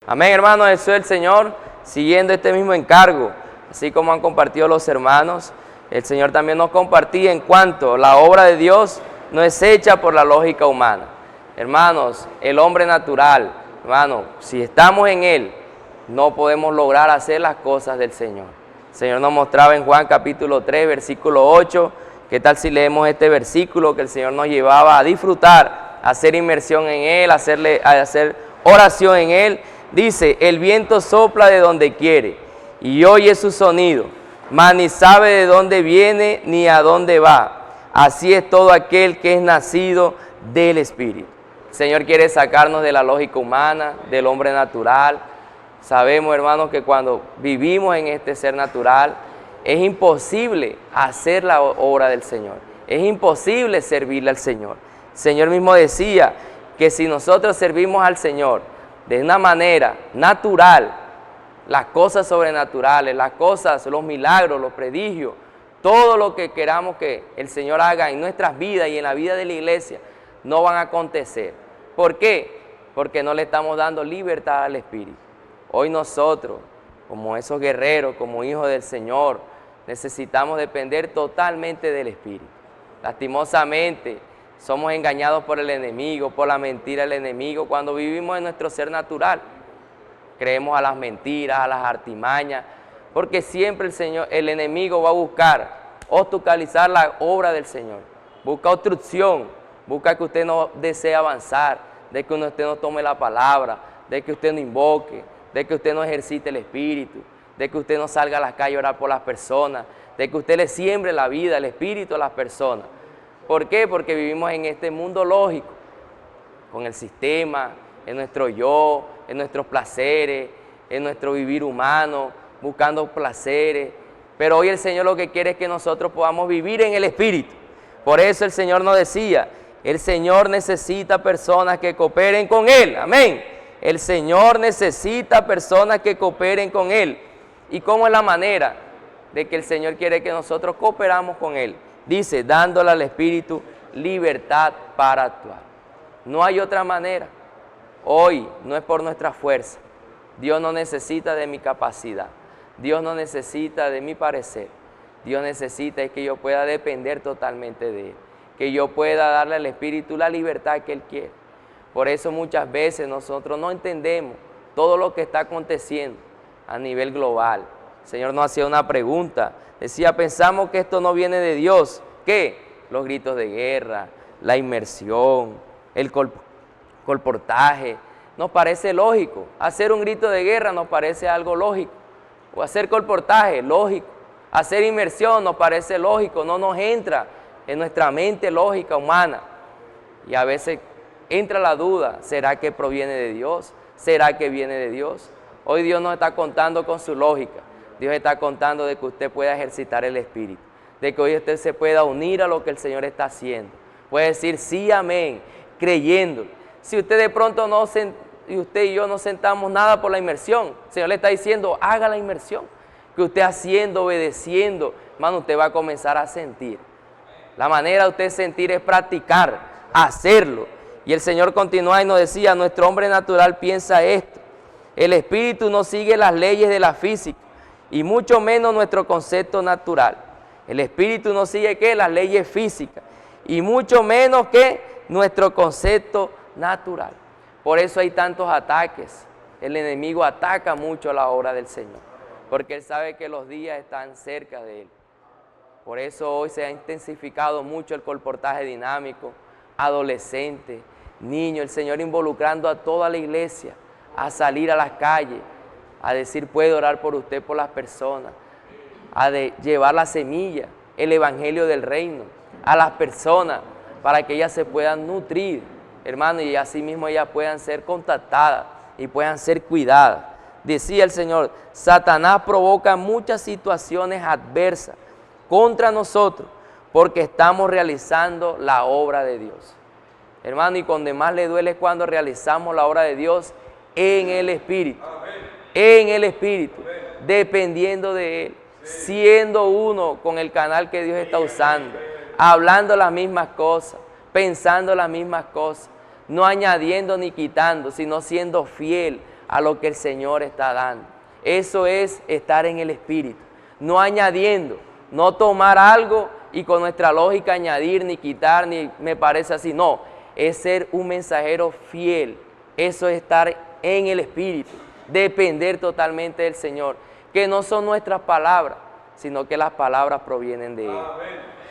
Amén, hermanos, eso es el Señor, siguiendo este mismo encargo, así como han compartido los hermanos, el Señor también nos compartía en cuanto la obra de Dios no es hecha por la lógica humana. Hermanos, el hombre natural, hermanos, si estamos en Él, no podemos lograr hacer las cosas del Señor. El Señor nos mostraba en Juan capítulo 3, versículo 8, ¿qué tal si leemos este versículo que el Señor nos llevaba a disfrutar, a hacer inmersión en Él, a hacer oración en Él? Dice, el viento sopla de donde quiere y oye su sonido, mas ni sabe de dónde viene ni a dónde va. Así es todo aquel que es nacido del Espíritu. El Señor quiere sacarnos de la lógica humana, del hombre natural. Sabemos, hermanos, que cuando vivimos en este ser natural, es imposible hacer la obra del Señor. Es imposible servirle al Señor. El Señor mismo decía que si nosotros servimos al Señor de una manera natural, las cosas sobrenaturales, las cosas, los milagros, los prodigios, todo lo que queramos que el Señor haga en nuestras vidas y en la vida de la iglesia, no van a acontecer. ¿Por qué? Porque no le estamos dando libertad al Espíritu. Hoy nosotros, como esos guerreros, como hijos del Señor, necesitamos depender totalmente del Espíritu. Lastimosamente, somos engañados por el enemigo, por la mentira del enemigo, cuando vivimos en nuestro ser natural. Creemos a las mentiras, a las artimañas, porque siempre el enemigo va a buscar obstaculizar la obra del Señor. Busca obstrucción, busca que usted no desee avanzar, de que usted no tome la palabra, de que usted no invoque, de que usted no ejercite el Espíritu, de que usted no salga a las calles a orar por las personas, de que usted le siembre la vida, el Espíritu a las personas. ¿Por qué? Porque vivimos en este mundo lógico, con el sistema, en nuestro yo, en nuestros placeres, en nuestro vivir humano, buscando placeres. Pero hoy el Señor lo que quiere es que nosotros podamos vivir en el Espíritu. Por eso el Señor nos decía, el Señor necesita personas que cooperen con Él. Amén. El Señor necesita personas que cooperen con Él. ¿Y cómo es la manera de que el Señor quiere que nosotros cooperamos con Él? Dice, dándole al Espíritu libertad para actuar. No hay otra manera. Hoy no es por nuestra fuerza. Dios no necesita de mi capacidad. Dios no necesita de mi parecer. Dios necesita es que yo pueda depender totalmente de Él. Que yo pueda darle al Espíritu la libertad que Él quiere. Por eso muchas veces nosotros no entendemos todo lo que está aconteciendo a nivel global. El Señor nos hacía una pregunta. Decía, pensamos que esto no viene de Dios. ¿Qué? Los gritos de guerra, la inmersión, el colportaje. Nos parece lógico. Hacer un grito de guerra nos parece algo lógico. O hacer colportaje, lógico. Hacer inmersión nos parece lógico. No nos entra en nuestra mente lógica humana. Y a veces entra la duda, ¿será que proviene de Dios? ¿Será que viene de Dios? Hoy Dios nos está contando con su lógica. Dios está contando de que usted pueda ejercitar el Espíritu, de que hoy usted se pueda unir a lo que el Señor está haciendo. Puede decir sí, amén, creyendo. Si usted de pronto y usted y yo no sentamos nada por la inmersión, el Señor le está diciendo, haga la inmersión. Que usted haciendo, obedeciendo, hermano, usted va a comenzar a sentir. La manera de usted sentir es practicar, hacerlo. Y el Señor continúa y nos decía, nuestro hombre natural piensa esto. El Espíritu no sigue las leyes de la física, y mucho menos nuestro concepto natural. El Espíritu no sigue ¿qué? Las leyes físicas, y mucho menos que nuestro concepto natural. Por eso hay tantos ataques. El enemigo ataca mucho a la obra del Señor, porque Él sabe que los días están cerca de Él. Por eso hoy se ha intensificado mucho el colportaje dinámico, adolescentes, niños, el Señor involucrando a toda la iglesia a salir a las calles, a decir, puedo orar por usted, por las personas, a llevar la semilla, el evangelio del reino, a las personas, para que ellas se puedan nutrir, hermano, y así mismo ellas puedan ser contactadas y puedan ser cuidadas. Decía el Señor, Satanás provoca muchas situaciones adversas contra nosotros, porque estamos realizando la obra de Dios. Hermano, y donde más le duele es cuando realizamos la obra de Dios en el Espíritu. En el Espíritu, dependiendo de Él, siendo uno con el canal que Dios está usando, hablando las mismas cosas, pensando las mismas cosas, no añadiendo ni quitando, sino siendo fiel a lo que el Señor está dando. Eso es estar en el Espíritu, no añadiendo, no tomar algo y con nuestra lógica añadir, ni quitar, ni me parece así. No, es ser un mensajero fiel. Eso es estar en el Espíritu, depender totalmente del Señor, que no son nuestras palabras, sino que las palabras provienen de Él.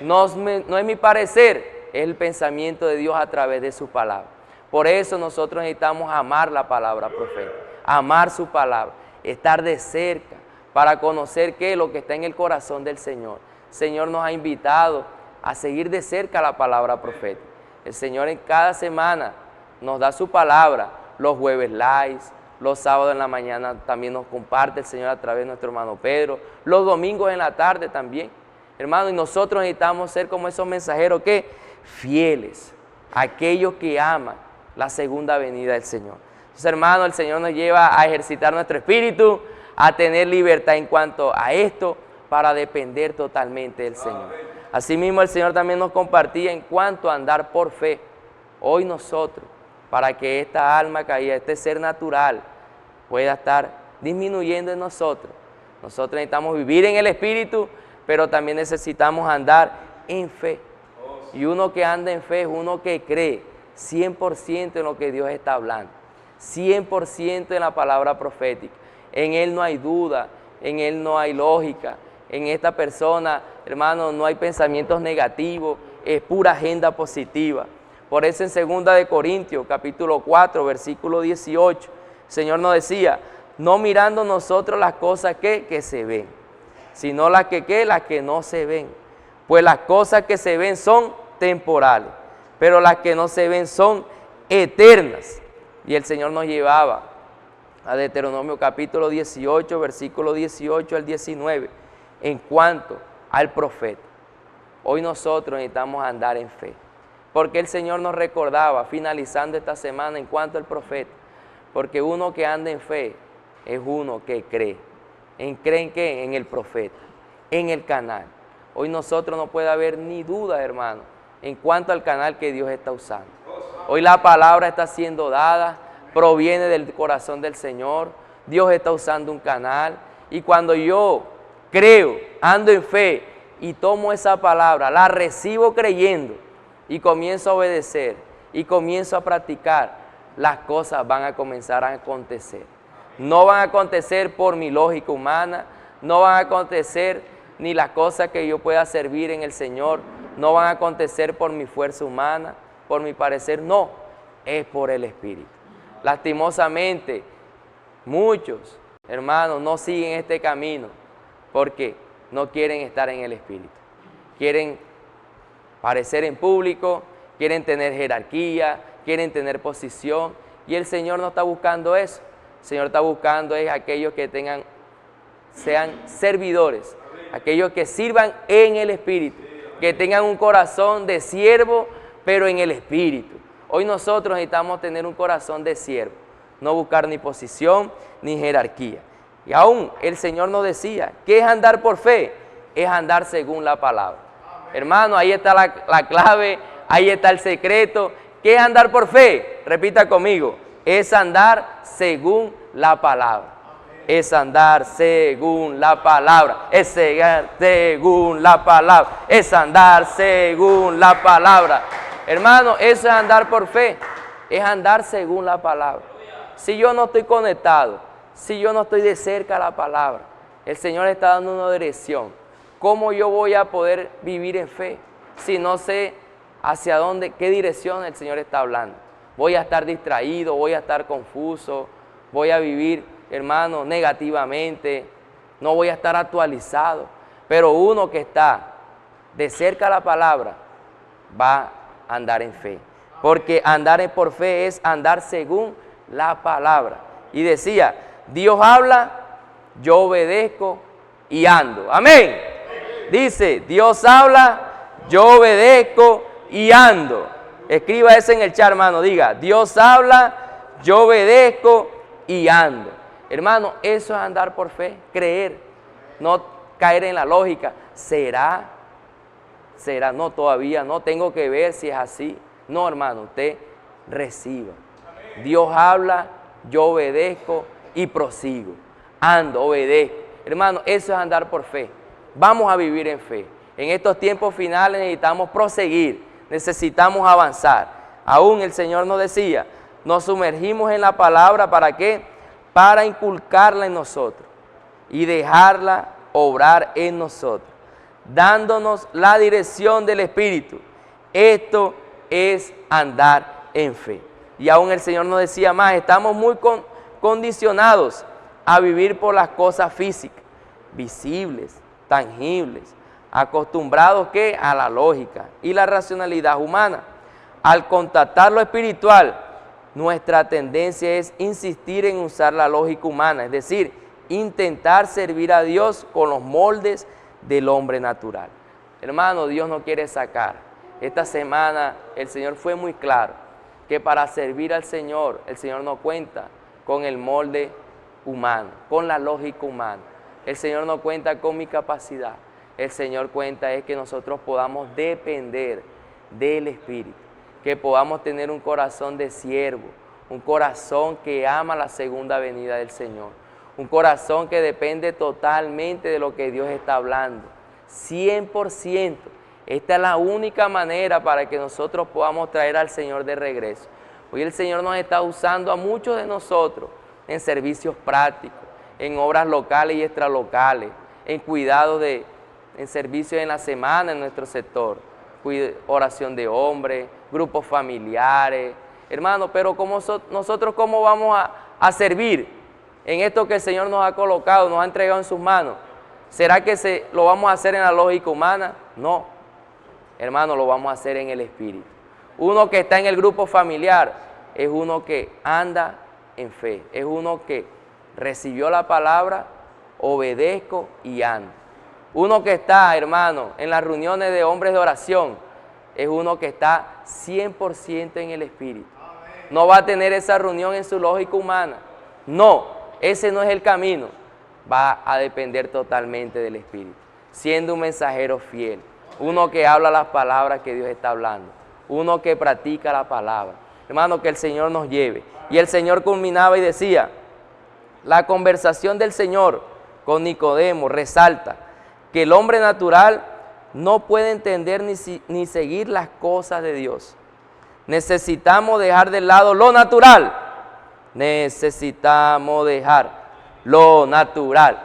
No es mi parecer, es el pensamiento de Dios a través de su palabra. Por eso nosotros necesitamos amar la palabra profética, amar su palabra, estar de cerca para conocer qué es lo que está en el corazón del Señor. El Señor nos ha invitado a seguir de cerca la palabra profética. El Señor en cada semana nos da su palabra, los jueves lives, los sábados en la mañana también nos comparte el Señor a través de nuestro hermano Pedro, los domingos en la tarde también. Hermano, y nosotros necesitamos ser como esos mensajeros que fieles, aquellos que aman la segunda venida del Señor. Entonces, hermano, el Señor nos lleva a ejercitar nuestro espíritu, a tener libertad en cuanto a esto, para depender totalmente del Señor. Asimismo, el Señor también nos compartía en cuanto a andar por fe. Hoy nosotros, para que esta alma caída, este ser natural, pueda estar disminuyendo en nosotros. Nosotros necesitamos vivir en el Espíritu, pero también necesitamos andar en fe. Y uno que anda en fe es uno que cree 100% en lo que Dios está hablando, 100% en la palabra profética. En Él no hay duda, en Él no hay lógica, en esta persona, hermano, no hay pensamientos negativos, es pura agenda positiva. Por eso en 2 Corintios, capítulo 4, versículo 18, el Señor nos decía, no mirando nosotros las cosas que se ven, sino las que no se ven. Pues las cosas que se ven son temporales, pero las que no se ven son eternas. Y el Señor nos llevaba a Deuteronomio capítulo 18, versículo 18 al 19, en cuanto al profeta. Hoy nosotros necesitamos andar en fe, porque el Señor nos recordaba, finalizando esta semana, en cuanto al profeta, porque uno que anda en fe es uno que cree. ¿Cree en qué? En el profeta, en el canal. Hoy nosotros no puede haber ni duda, hermano, en cuanto al canal que Dios está usando. Hoy la palabra está siendo dada, proviene del corazón del Señor. Dios está usando un canal, y cuando yo creo, ando en fe y tomo esa palabra, la recibo creyendo y comienzo a obedecer y comienzo a practicar, las cosas van a comenzar a acontecer. No van a acontecer por mi lógica humana, no van a acontecer ni las cosas que yo pueda servir en el Señor, no van a acontecer por mi fuerza humana, por mi parecer, no, es por el Espíritu. Lastimosamente, muchos hermanos no siguen este camino porque no quieren estar en el Espíritu. Quieren parecer en público, quieren tener jerarquía, quieren tener posición, y el Señor no está buscando eso. El Señor está buscando es aquellos que sean servidores, aquellos que sirvan en el Espíritu, que tengan un corazón de siervo, pero en el Espíritu. Hoy nosotros necesitamos tener un corazón de siervo, no buscar ni posición ni jerarquía. Y aún el Señor nos decía, ¿qué es andar por fe? Es andar según la palabra. Hermano, ahí está la clave, ahí está el secreto. ¿Qué es andar por fe? Repita conmigo, es andar según la palabra. Es andar según la palabra, es andar según la palabra, es andar según la palabra. Hermano, eso es andar por fe, es andar según la palabra. Si yo no estoy conectado, si yo no estoy de cerca a la palabra, el Señor está dando una dirección. ¿Cómo yo voy a poder vivir en fe si no sé hacia dónde, qué dirección el Señor está hablando? Voy a estar distraído, voy a estar confuso, voy a vivir, hermano, negativamente, no voy a estar actualizado. Pero uno que está de cerca a la palabra va a andar en fe, porque andar por fe es andar según la palabra. Y decía, Dios habla, yo obedezco y ando. Amén. Dice, Dios habla, yo obedezco y ando. Escriba eso en el chat, hermano. Diga, Dios habla, yo obedezco y ando. Hermano, eso es andar por fe, creer, no caer en la lógica. ¿Será? No, todavía no, tengo que ver si es así. No, hermano, usted reciba. Dios habla, yo obedezco y prosigo. Ando, obedezco. Hermano, eso es andar por fe. Vamos a vivir en fe. En estos tiempos finales necesitamos proseguir, necesitamos avanzar. Aún el Señor nos decía, nos sumergimos en la palabra, ¿para qué? Para inculcarla en nosotros y dejarla obrar en nosotros, dándonos la dirección del Espíritu. Esto es andar en fe. Y aún el Señor nos decía más, estamos muy condicionados a vivir por las cosas físicas, visibles, tangibles, acostumbrados ¿qué? A la lógica y la racionalidad humana. Al contactar lo espiritual, nuestra tendencia es insistir en usar la lógica humana, es decir, intentar servir a Dios con los moldes del hombre natural. Hermano, Dios no quiere sacar. Esta semana el Señor fue muy claro que para servir al Señor, el Señor no cuenta con el molde humano, con la lógica humana. El Señor no cuenta con mi capacidad. El Señor cuenta es que nosotros podamos depender del Espíritu, que podamos tener un corazón de siervo, un corazón que ama la segunda venida del Señor, un corazón que depende totalmente de lo que Dios está hablando, 100%. Esta es la única manera para que nosotros podamos traer al Señor de regreso. Hoy el Señor nos está usando a muchos de nosotros en servicios prácticos, en obras locales y extralocales, en cuidado en servicios en la semana en nuestro sector, oración de hombres, grupos familiares. Hermano, pero nosotros ¿cómo vamos a servir en esto que el Señor nos ha colocado, nos ha entregado en sus manos? ¿Será que lo vamos a hacer en la lógica humana? No, hermano, lo vamos a hacer en el Espíritu. Uno que está en el grupo familiar es uno que anda en fe, es uno que recibió la palabra, obedezco y ando. Uno que está, hermano, en las reuniones de hombres de oración, es uno que está 100% en el Espíritu. No va a tener esa reunión en su lógica humana. No, ese no es el camino. Va a depender totalmente del Espíritu, siendo un mensajero fiel, uno que habla las palabras que Dios está hablando, uno que practica la palabra. Hermano, que el Señor nos lleve. Y el Señor culminaba y decía, la conversación del Señor con Nicodemo resalta que el hombre natural no puede entender ni seguir las cosas de Dios. Necesitamos dejar de lado lo natural. Necesitamos dejar lo natural.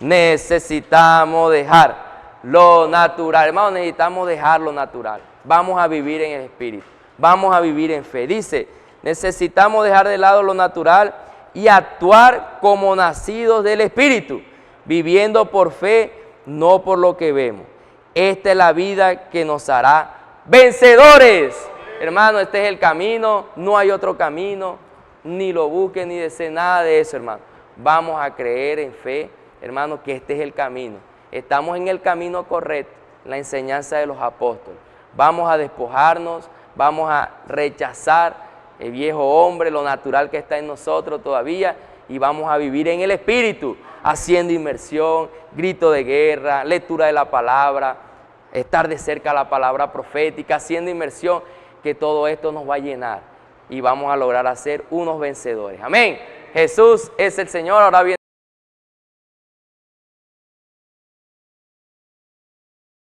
Necesitamos dejar lo natural. Hermano, necesitamos dejar lo natural. Vamos a vivir en el Espíritu. Vamos a vivir en fe. Dice, necesitamos dejar de lado lo natural y actuar como nacidos del Espíritu, viviendo por fe, no por lo que vemos. Esta es la vida que nos hará vencedores. Hermano, este es el camino, no hay otro camino, ni lo busquen ni deseen nada de eso, hermano. Vamos a creer en fe, hermano, que este es el camino. Estamos en el camino correcto, la enseñanza de los apóstoles. Vamos a despojarnos, vamos a rechazar el viejo hombre, lo natural que está en nosotros todavía, y vamos a vivir en el Espíritu, haciendo inmersión, grito de guerra, lectura de la palabra, estar de cerca a la palabra profética, haciendo inmersión, que todo esto nos va a llenar y vamos a lograr hacer unos vencedores. Amén. Jesús es el Señor. Ahora bien.